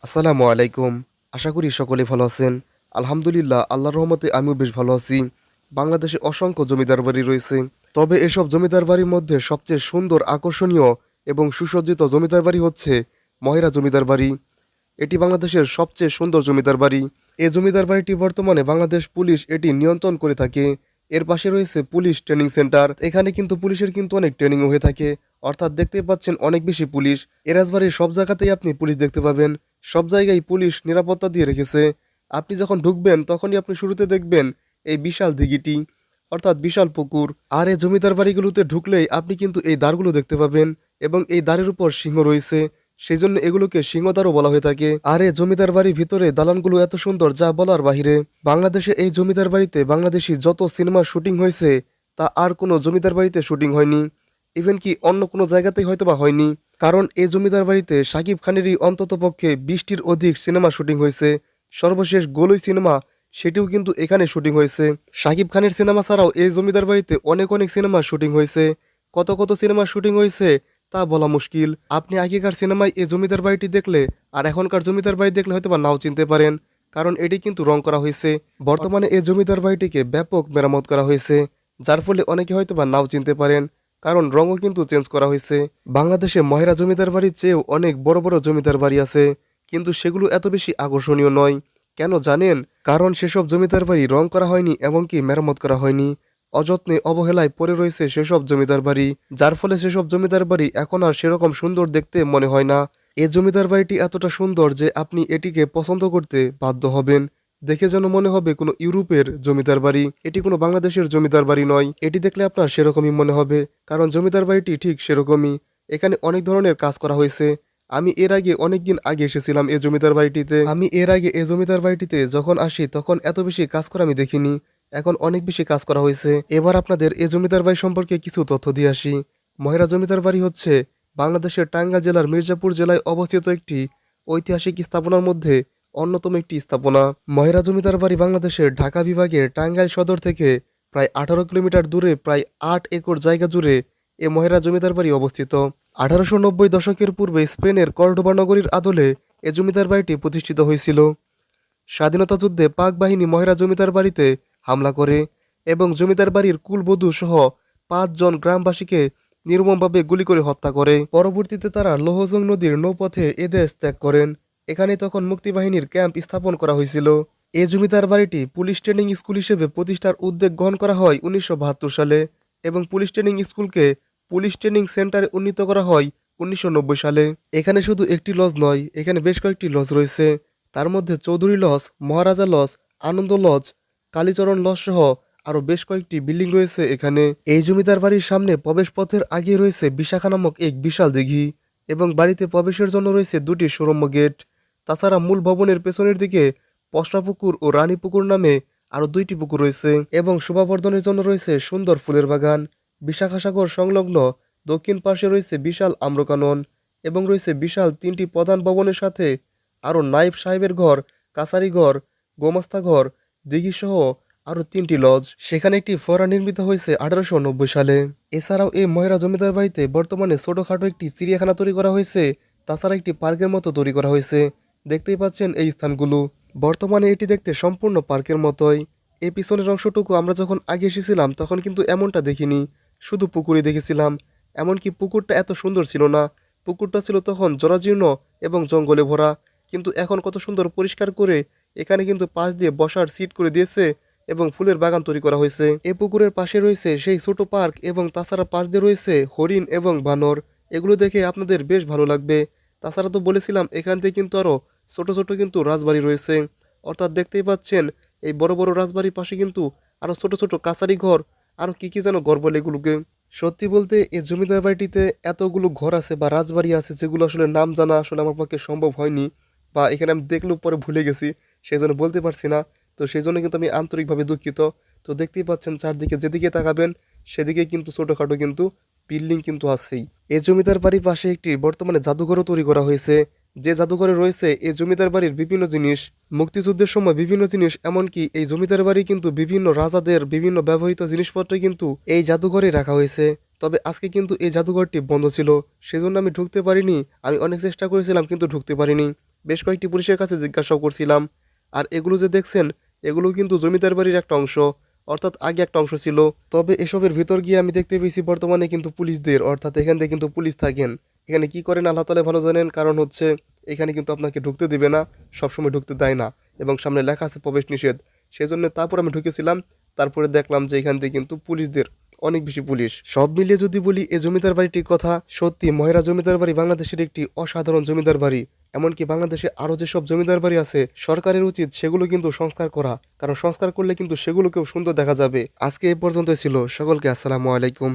আসসালামু আলাইকুম। আশা করি সকলে ভালো আছেন। আলহামদুলিল্লাহ, আল্লাহর রহমতে আমিও বেশ ভালো আছি। বাংলাদেশে অসংখ্য জমিদার বাড়ি রয়েছে। তবে এসব জমিদার বাড়ির মধ্যে সবচেয়ে সুন্দর, আকর্ষণীয় এবং সুসজ্জিত জমিদার বাড়ি হচ্ছে মহেরা জমিদার বাড়ি। এটি বাংলাদেশের সবচেয়ে সুন্দর জমিদার বাড়ি। এই জমিদার বাড়িটি বর্তমানে বাংলাদেশ পুলিশ এটি নিয়ন্ত্রণ করে থাকে। এর পাশে রয়েছে পুলিশ ট্রেনিং সেন্টার। এখানে কিন্তু পুলিশের অনেক ট্রেনিংও হয়ে থাকে। অর্থাৎ দেখতে পাচ্ছেন অনেক বেশি পুলিশ। এ রাজবাড়ির সব জায়গাতেই আপনি পুলিশ দেখতে পাবেন। সব জায়গায় পুলিশ নিরাপত্তা দিয়ে রেখেছে। আপনি যখন ঢুকবেন তখনই আপনি শুরুতে দেখবেন এই বিশাল দিঘিটি, অর্থাৎ বিশাল পুকুর। আর এই জমিদার বাড়িগুলোতে ঢুকলেই আপনি কিন্তু এই দ্বারগুলো দেখতে পাবেন এবং এই দ্বারের উপর সিংহ রয়েছে। সেই জন্য এগুলোকে সিংহদ্বারও বলা হয়ে থাকে। আর এই জমিদার বাড়ির ভিতরে দালানগুলো এত সুন্দর যা বলার বাহিরে। বাংলাদেশে এই জমিদার বাড়িতে বাংলাদেশি যত সিনেমার শুটিং হয়েছে তা আর কোনো জমিদার বাড়িতে শুটিং হয়নি। ইভেন কি অন্য কোনো জায়গাতেই হয়তোবা হয়নি। কারণ এই জমিদার বাড়িতে শাকিব খানেরই অন্ততপক্ষে 20টির অধিক সিনেমা শুটিং হয়েছে। সর্বশেষ গোলই সিনেমা, সেটিও কিন্তু এখানে শুটিং হয়েছে। শাকিব খানের সিনেমা ছাড়াও এই জমিদার বাড়িতে অনেক অনেক সিনেমার শুটিং হয়েছে। কত কত সিনেমার শুটিং হয়েছে তা বলা মুশকিল। আপনি আগেকার সিনেমায় এই জমিদার বাড়িটি দেখলে আর এখনকার জমিদার বাড়ি দেখলে হয়তোবা নাও চিনতে পারেন, কারণ এটি কিন্তু রং করা হয়েছে। বর্তমানে এই জমিদার বাড়িটিকে ব্যাপক মেরামত করা হয়েছে, যার ফলে অনেকে হয়তোবা নাও চিনতে পারেন, কারণ রঙও কিন্তু চেঞ্জ করা হয়েছে। বাংলাদেশে মহেরা জমিদার বাড়ির চেয়েও অনেক বড় বড় জমিদার বাড়ি আছে, কিন্তু সেগুলো এত বেশি আকর্ষণীয় নয়। কেন জানেন? কারণ সেসব জমিদার বাড়ি রং করা হয়নি এমনকি মেরামত করা হয়নি। অযত্নে অবহেলায় পড়ে রয়েছে সেসব জমিদার বাড়ি, যার ফলে সেসব জমিদার বাড়ি এখন আর সেরকম সুন্দর দেখতে মনে হয় না। এ জমিদার বাড়িটি এতটা সুন্দর যে আপনি এটিকে পছন্দ করতে বাধ্য হবেন। দেখে যেন মনে হবে কোনো ইউরোপের জমিদার বাড়ি, এটি কোনো বাংলাদেশের জমিদার বাড়ি নয়। এটি দেখলে আপনার সেরকমই মনে হবে, কারণ জমিদার বাড়িটি ঠিক সেরকমই। এখানে অনেক ধরনের কাজ করা হয়েছে। আমি এর আগে অনেকদিন আগে এসেছিলাম এই জমিদার বাড়িটিতে। আমি এর আগে এই জমিদার বাড়িটিতে যখন আসি তখন এত বেশি কাজ করা আমি দেখিনি। এখন অনেক বেশি কাজ করা হয়েছে। এবার আপনাদের এই জমিদার বাড়ি সম্পর্কে কিছু তথ্য দিয়ে আসি। মহেরা জমিদার বাড়ি হচ্ছে বাংলাদেশের টাঙ্গাইল জেলার মির্জাপুর জেলায় অবস্থিত একটি ঐতিহাসিক স্থাপনার মধ্যে অন্যতম একটি স্থাপনা। মহেরা জমিদার বাড়ি বাংলাদেশের ঢাকা বিভাগের টাঙ্গাইল সদর থেকে প্রায় 18 কিলোমিটার দূরে প্রায় 8 একর জায়গা জুড়ে এ মহেরা জমিদার বাড়ি অবস্থিত। 1890 দশকের পূর্বে স্পেনের কর্ডোবা নগরীর আদলে এ জমিদার বাড়িটি প্রতিষ্ঠিত হয়েছিল। স্বাধীনতা যুদ্ধে পাক বাহিনী মহেরা জমিদার বাড়িতে হামলা করে এবং জমিদার বাড়ির কুলবধূ সহ 5 জন গ্রামবাসীকে নির্মমভাবে গুলি করে হত্যা করে। পরবর্তীতে তারা লোহজং নদীর নৌপথে এদেশ ত্যাগ করেন। এখানে তখন মুক্তিবাহিনীর ক্যাম্প স্থাপন করা হয়েছিল। এ জমিদার বাড়িটি পুলিশ ট্রেনিং স্কুল হিসেবে প্রতিষ্ঠার উদ্যোগ গ্রহণ করা হয় 1972 সালে এবং পুলিশ ট্রেনিং স্কুলকে পুলিশ ট্রেনিং সেন্টারে উন্নীত করা হয় 1990 সালে। এখানে শুধু একটি লজ নয়, এখানে বেশ কয়েকটি লজ রয়েছে। তার মধ্যে চৌধুরী লজ, মহারাজা লজ, আনন্দ লজ, কালীচরণ লজ সহ আরও বেশ কয়েকটি বিল্ডিং রয়েছে এখানে। এই জমিদার বাড়ির সামনে প্রবেশ পথের আগে রয়েছে বিশাখা নামক এক বিশাল দিঘি এবং বাড়িতে প্রবেশের জন্য রয়েছে 2টি সুরম্য গেট। তাছাড়া মূল ভবনের পেছনের দিকে পশরা পুকুর ও রানী পুকুর নামে আরও 2টি পুকুর রয়েছে এবং শোভাবর্ধনের জন্য রয়েছে সুন্দর ফুলের বাগান। বিশাখা সাগর সংলগ্ন দক্ষিণ পাশে রয়েছে বিশাল আম্রকানন এবং রয়েছে বিশাল 3টি প্রধান ভবনের সাথে আরও নায়েব সাহেবের ঘর, কাছারি ঘর, গোমাস্তা ঘর, দিঘিসহ আরও 3টি লজ। সেখানে একটি ফোয়ারা নির্মিত হয়েছে 1890 সালে। এছাড়াও এই মহেরা জমিদার বাড়িতে বর্তমানে ছোটোখাটো একটি চিড়িয়াখানা তৈরি করা হয়েছে। তাছাড়া একটি পার্কের মতো তৈরি করা হয়েছে। দেখতেই পাচ্ছেন এই স্থানগুলো। বর্তমানে এটি দেখতে সম্পূর্ণ পার্কের মতোই। এই পিছনের অংশটুকু আমরা যখন আগে এসেছিলাম তখন কিন্তু এমনটা দেখিনি, শুধু পুকুরে দেখেছিলাম। এমনকি পুকুরটা এত সুন্দর ছিল না। পুকুরটা ছিল তখন জরাজীর্ণ এবং জঙ্গলে ভরা, কিন্তু এখন কত সুন্দর পরিষ্কার করে এখানে কিন্তু পাশ দিয়ে বসার সিট করে দিয়েছে এবং ফুলের বাগান তৈরি করা হয়েছে। এই পুকুরের পাশে রয়েছে সেই ছোট পার্ক এবং তাছাড়া পাশ দিয়ে রয়েছে হরিণ এবং বানর। এগুলো দেখে আপনাদের বেশ ভালো লাগবে। তাছাড়া তো বলেছিলাম এখান থেকে কিন্তু আরও ছোট ছোট কিন্তু রাজবাড়ি রয়েছে। অর্থাৎ দেখতেই পাচ্ছেন এই বড় বড় রাজবাড়ির পাশে কিন্তু আরও ছোট ছোট কাছারি ঘর, আরও কী কী যেন ঘর বলে এগুলোকে। সত্যি বলতে এই জমিদার বাড়িটিতে এতগুলো ঘর আছে বা রাজবাড়ি আছে যেগুলো আসলে নাম জানা আসলে আমার পক্ষে সম্ভব হয়নি, বা এখানে আমি দেখলেও পরে ভুলে গেছি, সেই জন্য বলতে পারছি না। তো সেই জন্য কিন্তু আমি আন্তরিকভাবে দুঃখিত। তো দেখতেই পাচ্ছেন চারদিকে যেদিকে তাকাবেন সেদিকে কিন্তু ছোটোখাটো কিন্তু বিল্ডিং কিন্তু আছেই। এই জমিদার বাড়ির পাশে একটি বর্তমানে জাদুঘরও তৈরি করা হয়েছে। যে জাদুঘরে রয়েছে এই জমিদার বাড়ির বিভিন্ন জিনিস, মুক্তিযুদ্ধের সময় বিভিন্ন জিনিস, এমনকি এই জমিদার বাড়ি কিন্তু বিভিন্ন রাজাদের বিভিন্ন ব্যবহৃত জিনিসপত্র কিন্তু এই জাদুঘরে রাখা হয়েছে। তবে আজকে কিন্তু এই জাদুঘরটি বন্ধ ছিল, সেজন্য আমি ঢুকতে পারিনি। আমি অনেক চেষ্টা করেছিলাম কিন্তু ঢুকতে পারিনি। বেশ কয়েকটি পুলিশের কাছে জিজ্ঞাসাও করছিলাম। আর এগুলো যে দেখছেন, এগুলো কিন্তু জমিদার বাড়ির একটা অংশ, অর্থাৎ আগে একটা অংশ ছিল। তবে এসবের ভিতর গিয়ে আমি দেখতে পেয়েছি বর্তমানে কিন্তু পুলিশদের, অর্থাৎ এখান থেকে কিন্তু পুলিশ থাকেন। এখানে কি করেন আল্লাহ তাআলা ভালো জানেন, কারণ হচ্ছে এখানে কিন্তু আপনাকে ঢুকতে দিবে না, সবসময় ঢুকতে দেয় না, এবং সামনে লেখা আছে প্রবেশ নিষেধ। সেজন্য তারপর আমি ঢুকেছিলাম, তারপরে দেখলাম যে এখান থেকে কিন্তু পুলিশদের অনেক বেশি পুলিশ। সব মিলিয়ে যদি বলি এই জমিদার বাড়িটির কথা, সত্যি ময়রা জমিদার বাড়ি বাংলাদেশের একটি অসাধারণ জমিদার বাড়ি। এমনকি বাংলাদেশে আরও যেসব জমিদার বাড়ি আছে সরকারের উচিত সেগুলো কিন্তু সংস্কার করা, কারণ সংস্কার করলে কিন্তু সেগুলোকেও সুন্দর দেখা যাবে। আজকে এ পর্যন্তই ছিল, সকলকে আসসালামু আলাইকুম।